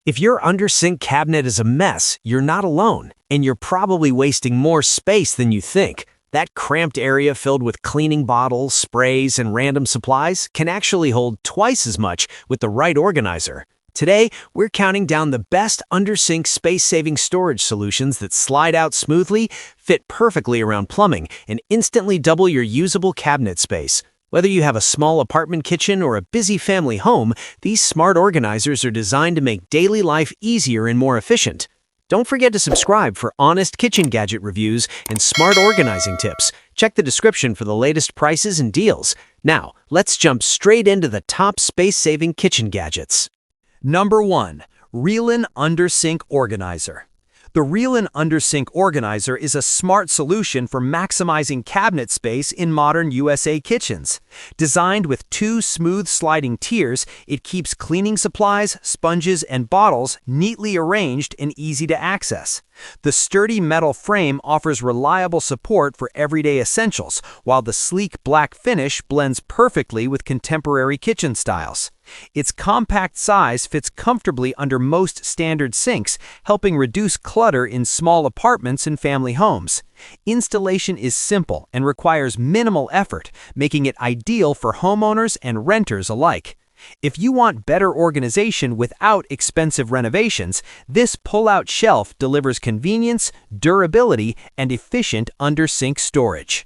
If your under-sink cabinet is a mess, you're not alone, and you're probably wasting more space than you think. That cramped area filled with cleaning bottles, sprays, and random supplies can actually hold twice as much with the right organizer. Today, we're counting down the best under-sink space-saving storage solutions that slide out smoothly, fit perfectly around plumbing, and instantly double your usable cabinet space. Whether you have a small apartment kitchen or a busy family home, these smart organizers are designed to make daily life easier and more efficient. Don't forget to subscribe for honest kitchen gadget reviews and smart organizing tips. Check the description for the latest prices and deals. Now, let's jump straight into the top space-saving kitchen gadgets. Number 1. Reel-In Under-Sink Organizer. The Reel-In Under-Sink Organizer is a smart solution for maximizing cabinet space in modern USA kitchens. Designed with 2 smooth sliding tiers, it keeps cleaning supplies, sponges, and bottles neatly arranged and easy to access. The sturdy metal frame offers reliable support for everyday essentials, while the sleek black finish blends perfectly with contemporary kitchen styles. Its compact size fits comfortably under most standard sinks, helping reduce clutter in small apartments and family homes. Installation is simple and requires minimal effort, making it ideal for homeowners and renters alike. If you want better organization without expensive renovations, this pull-out shelf delivers convenience, durability, and efficient under-sink storage.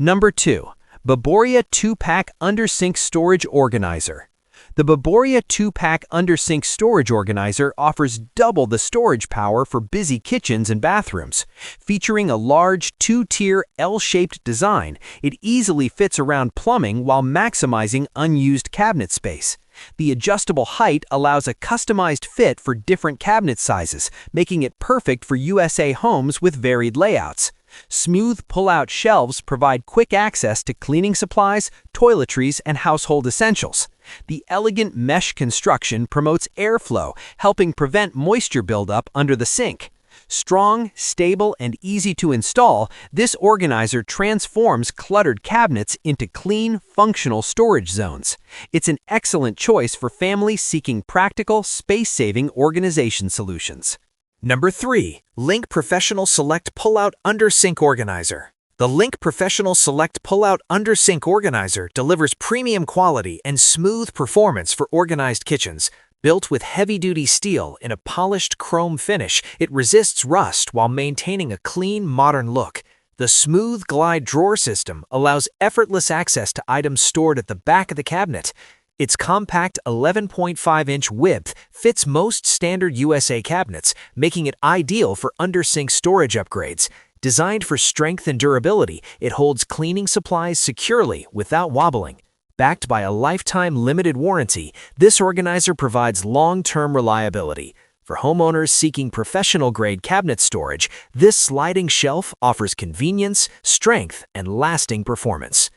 Number 2. Baboria 2-Pack Under-Sink Storage Organizer. The Baboria 2-Pack Under-Sink Storage Organizer offers double the storage power for busy kitchens and bathrooms. Featuring a large 2-tier L-shaped design, it easily fits around plumbing while maximizing unused cabinet space. The adjustable height allows a customized fit for different cabinet sizes, making it perfect for USA homes with varied layouts. Smooth pull-out shelves provide quick access to cleaning supplies, toiletries, and household essentials. The elegant mesh construction promotes airflow, helping prevent moisture buildup under the sink. Strong, stable, and easy to install, this organizer transforms cluttered cabinets into clean, functional storage zones. It's an excellent choice for families seeking practical, space-saving organization solutions. Number 3. Link Professional Select Pull-Out Under-Sink Organizer. The Link Professional Select Pull-Out Under-Sink Organizer delivers premium quality and smooth performance for organized kitchens. Built with heavy-duty steel in a polished chrome finish, it resists rust while maintaining a clean, modern look. The smooth glide drawer system allows effortless access to items stored at the back of the cabinet. Its compact 11.5-inch width fits most standard USA cabinets, making it ideal for under-sink storage upgrades. Designed for strength and durability, it holds cleaning supplies securely without wobbling. Backed by a lifetime limited warranty, this organizer provides long-term reliability. For homeowners seeking professional-grade cabinet storage, this sliding shelf offers convenience, strength, and lasting performance.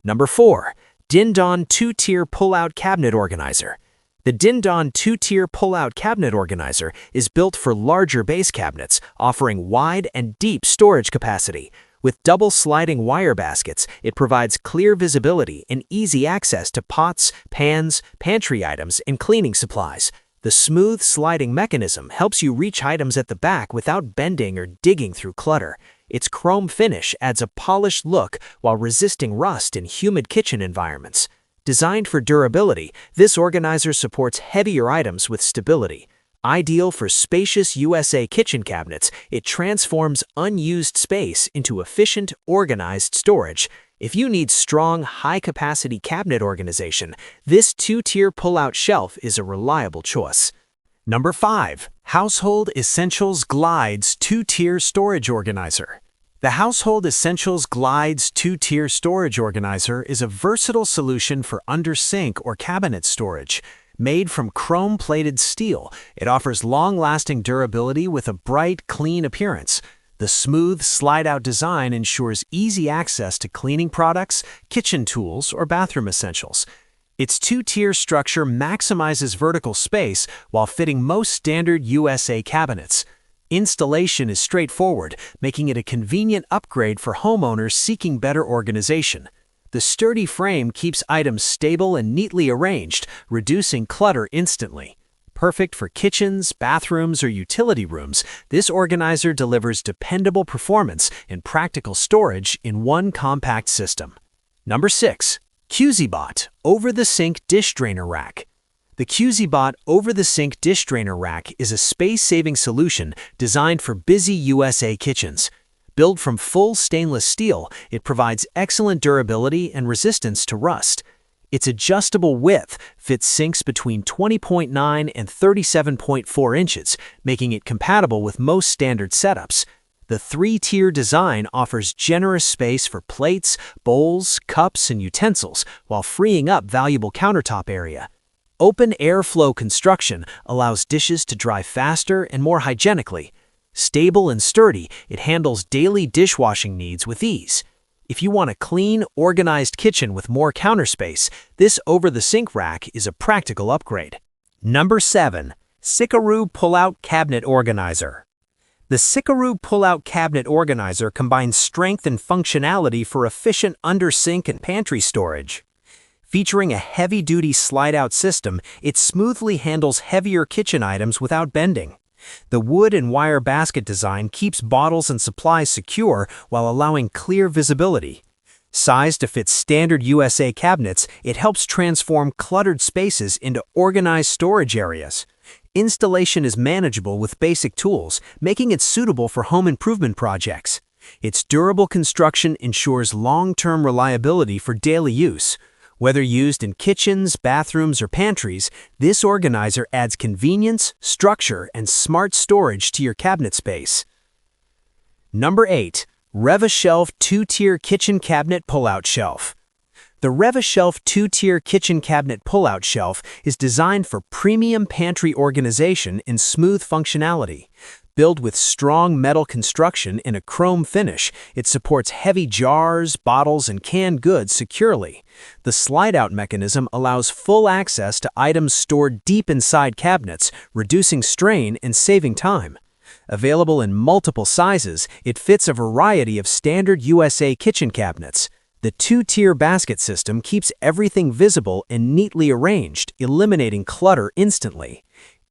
Number 4. Dindon 2-Tier Pull-Out Cabinet Organizer. The Dindon 2-Tier Pull-Out Cabinet Organizer is built for larger base cabinets, offering wide and deep storage capacity. With double sliding wire baskets, it provides clear visibility and easy access to pots, pans, pantry items, and cleaning supplies. The smooth sliding mechanism helps you reach items at the back without bending or digging through clutter. Its chrome finish adds a polished look while resisting rust in humid kitchen environments. Designed for durability, this organizer supports heavier items with stability. Ideal for spacious USA kitchen cabinets, it transforms unused space into efficient, organized storage. If you need strong, high-capacity cabinet organization, this 2-tier pull-out shelf is a reliable choice. Number 5. Household Essentials Glides 2-Tier Storage Organizer. The Household Essentials Glides 2-Tier Storage Organizer is a versatile solution for under-sink or cabinet storage. Made from chrome-plated steel, it offers long-lasting durability with a bright, clean appearance. The smooth, slide-out design ensures easy access to cleaning products, kitchen tools, or bathroom essentials. Its 2-tier structure maximizes vertical space while fitting most standard USA cabinets. Installation is straightforward, making it a convenient upgrade for homeowners seeking better organization. The sturdy frame keeps items stable and neatly arranged, reducing clutter instantly. Perfect for kitchens, bathrooms, or utility rooms, this organizer delivers dependable performance and practical storage in one compact system. Number 6. QZBot Over-the-Sink Dish Drainer Rack. The QZBot Over-the-Sink Dish Drainer Rack is a space-saving solution designed for busy USA kitchens. Built from full stainless steel, it provides excellent durability and resistance to rust. Its adjustable width fits sinks between 20.9 and 37.4 inches, making it compatible with most standard setups. The three-tier design offers generous space for plates, bowls, cups, and utensils, while freeing up valuable countertop area. Open airflow construction allows dishes to dry faster and more hygienically. Stable and sturdy, it handles daily dishwashing needs with ease. If you want a clean, organized kitchen with more counter space, this over-the-sink rack is a practical upgrade. Number 7. Sickaroo Pull-Out Cabinet Organizer. The Sickaroo Pull-Out Cabinet Organizer combines strength and functionality for efficient under-sink and pantry storage. Featuring a heavy-duty slide-out system, it smoothly handles heavier kitchen items without bending. The wood and wire basket design keeps bottles and supplies secure while allowing clear visibility. Sized to fit standard USA cabinets, it helps transform cluttered spaces into organized storage areas. Installation is manageable with basic tools, making it suitable for home improvement projects. Its durable construction ensures long-term reliability for daily use. Whether used in kitchens, bathrooms, or pantries, this organizer adds convenience, structure, and smart storage to your cabinet space. Number 8. RevaShelf 2-Tier Kitchen Cabinet Pull-Out Shelf. The RevaShelf 2-Tier Kitchen Cabinet Pull-Out Shelf is designed for premium pantry organization and smooth functionality. Built with strong metal construction and a chrome finish, it supports heavy jars, bottles, and canned goods securely. The slide-out mechanism allows full access to items stored deep inside cabinets, reducing strain and saving time. Available in multiple sizes, it fits a variety of standard USA kitchen cabinets. The 2-tier basket system keeps everything visible and neatly arranged, eliminating clutter instantly.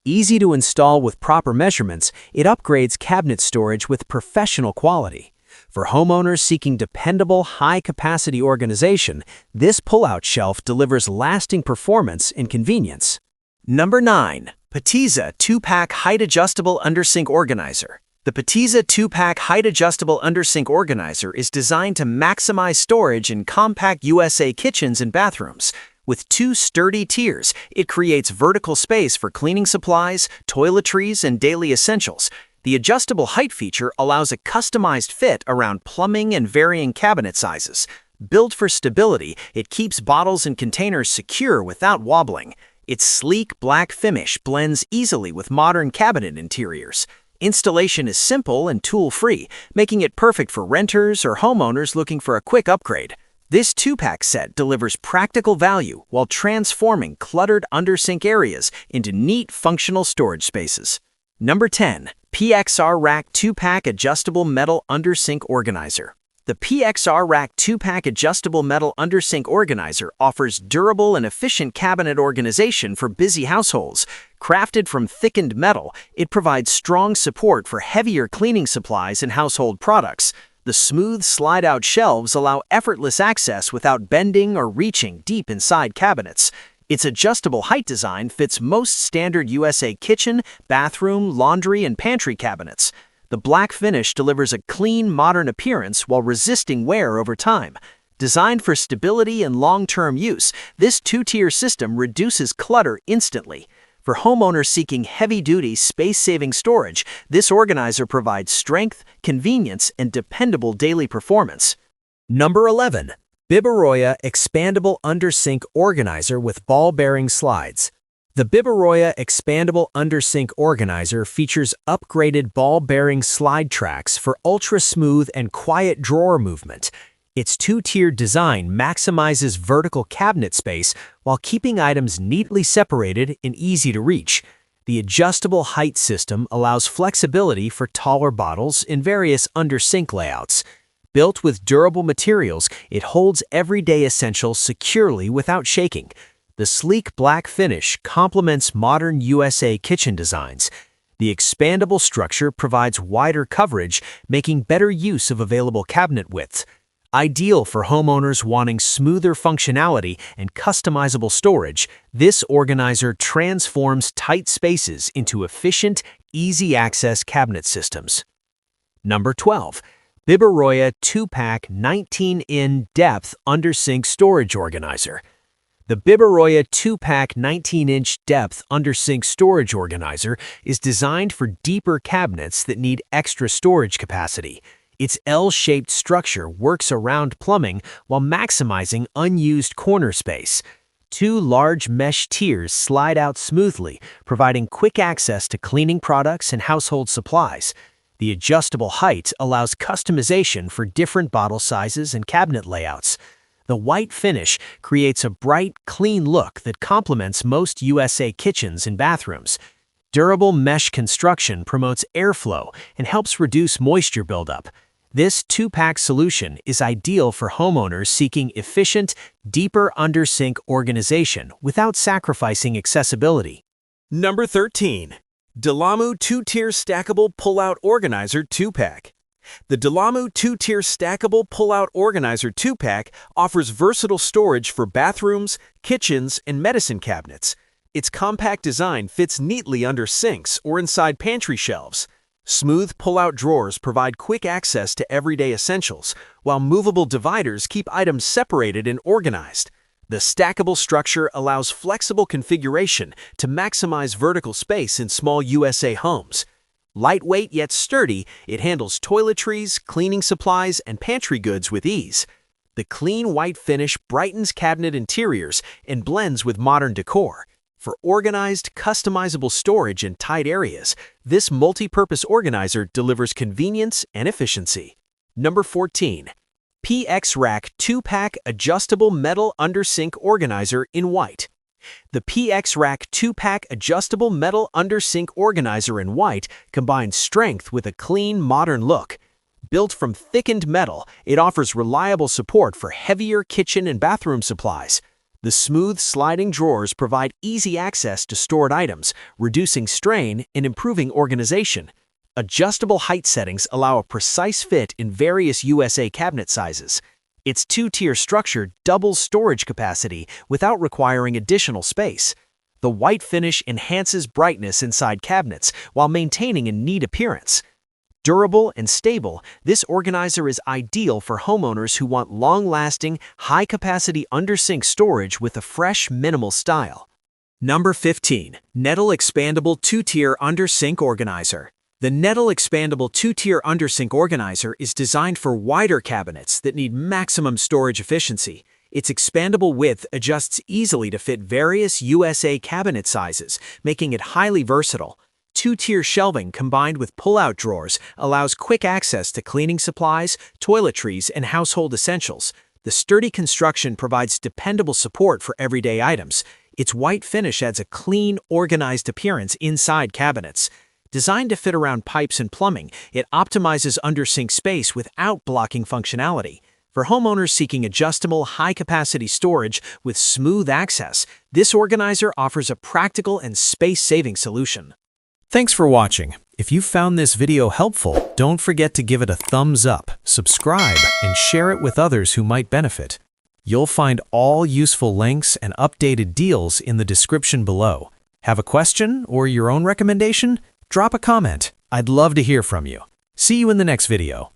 Easy to install with proper measurements, it upgrades cabinet storage with professional quality. For homeowners seeking dependable, high-capacity organization, this pull-out shelf delivers lasting performance and convenience. Number 9. Petiza 2-Pack Height-Adjustable Under-Sink Organizer. The Petiza 2-Pack Height-Adjustable Under-Sink Organizer is designed to maximize storage in compact USA kitchens and bathrooms. With 2 sturdy tiers, it creates vertical space for cleaning supplies, toiletries, and daily essentials. The adjustable height feature allows a customized fit around plumbing and varying cabinet sizes. Built for stability, it keeps bottles and containers secure without wobbling. Its sleek black finish blends easily with modern cabinet interiors. Installation is simple and tool-free, making it perfect for renters or homeowners looking for a quick upgrade. This 2-pack set delivers practical value while transforming cluttered under-sink areas into neat, functional storage spaces. Number 10. PXR Rack 2-Pack Adjustable Metal Under-Sink Organizer. The PXR Rack 2-Pack Adjustable Metal Under-Sink Organizer offers durable and efficient cabinet organization for busy households. Crafted from thickened metal, it provides strong support for heavier cleaning supplies and household products. The smooth slide-out shelves allow effortless access without bending or reaching deep inside cabinets. Its adjustable height design fits most standard USA kitchen, bathroom, laundry, and pantry cabinets. The black finish delivers a clean, modern appearance while resisting wear over time. Designed for stability and long-term use, this 2-tier system reduces clutter instantly. For homeowners seeking heavy-duty, space-saving storage, this organizer provides strength, convenience, and dependable daily performance. Number 11. Bibaroya Expandable Under-Sink Organizer with Ball-Bearing Slides. The Bibaroya Expandable Under-Sink Organizer features upgraded ball-bearing slide tracks for ultra-smooth and quiet drawer movement. Its 2-tier design maximizes vertical cabinet space while keeping items neatly separated and easy to reach. The adjustable height system allows flexibility for taller bottles in various under-sink layouts. Built with durable materials, it holds everyday essentials securely without shaking. The sleek black finish complements modern USA kitchen designs. The expandable structure provides wider coverage, making better use of available cabinet widths. Ideal for homeowners wanting smoother functionality and customizable storage, this organizer transforms tight spaces into efficient, easy-access cabinet systems. Number 12. Biberoya 2-Pack 19-in Depth Undersink Storage Organizer. The Biberoya 2-Pack 19-inch Depth Undersink Storage Organizer is designed for deeper cabinets that need extra storage capacity. Its L-shaped structure works around plumbing while maximizing unused corner space. Two large mesh tiers slide out smoothly, providing quick access to cleaning products and household supplies. The adjustable height allows customization for different bottle sizes and cabinet layouts. The white finish creates a bright, clean look that complements most USA kitchens and bathrooms. Durable mesh construction promotes airflow and helps reduce moisture buildup. This 2-pack solution is ideal for homeowners seeking efficient, deeper undersink organization without sacrificing accessibility. Number 13. Delamu 2-Tier Stackable Pull-Out Organizer 2-Pack. The Delamu 2-Tier Stackable Pull-Out Organizer 2-Pack offers versatile storage for bathrooms, kitchens, and medicine cabinets. Its compact design fits neatly under sinks or inside pantry shelves. Smooth pull-out drawers provide quick access to everyday essentials, while movable dividers keep items separated and organized. The stackable structure allows flexible configuration to maximize vertical space in small USA homes. Lightweight yet sturdy, it handles toiletries, cleaning supplies, and pantry goods with ease. The clean white finish brightens cabinet interiors and blends with modern decor. For organized, customizable storage in tight areas, this multi-purpose organizer delivers convenience and efficiency. Number 14. PX Rack 2-Pack Adjustable Metal Undersink Organizer in White. The PX Rack 2-Pack Adjustable Metal Undersink Organizer in White combines strength with a clean, modern look. Built from thickened metal, it offers reliable support for heavier kitchen and bathroom supplies. The smooth sliding drawers provide easy access to stored items, reducing strain and improving organization. Adjustable height settings allow a precise fit in various USA cabinet sizes. Its 2-tier structure doubles storage capacity without requiring additional space. The white finish enhances brightness inside cabinets while maintaining a neat appearance. Durable and stable, this organizer is ideal for homeowners who want long-lasting, high-capacity undersink storage with a fresh, minimal style. Number 15. Nettle Expandable 2-Tier Undersink Organizer. The Nettle Expandable 2-Tier Undersink Organizer is designed for wider cabinets that need maximum storage efficiency. Its expandable width adjusts easily to fit various USA cabinet sizes, making it highly versatile. 2-tier shelving combined with pull-out drawers allows quick access to cleaning supplies, toiletries, and household essentials. The sturdy construction provides dependable support for everyday items. Its white finish adds a clean, organized appearance inside cabinets. Designed to fit around pipes and plumbing, it optimizes undersink space without blocking functionality. For homeowners seeking adjustable, high-capacity storage with smooth access, this organizer offers a practical and space-saving solution. Thanks for watching. If you found this video helpful, don't forget to give it a thumbs up, subscribe, and share it with others who might benefit. You'll find all useful links and updated deals in the description below. Have a question or your own recommendation? Drop a comment. I'd love to hear from you. See you in the next video.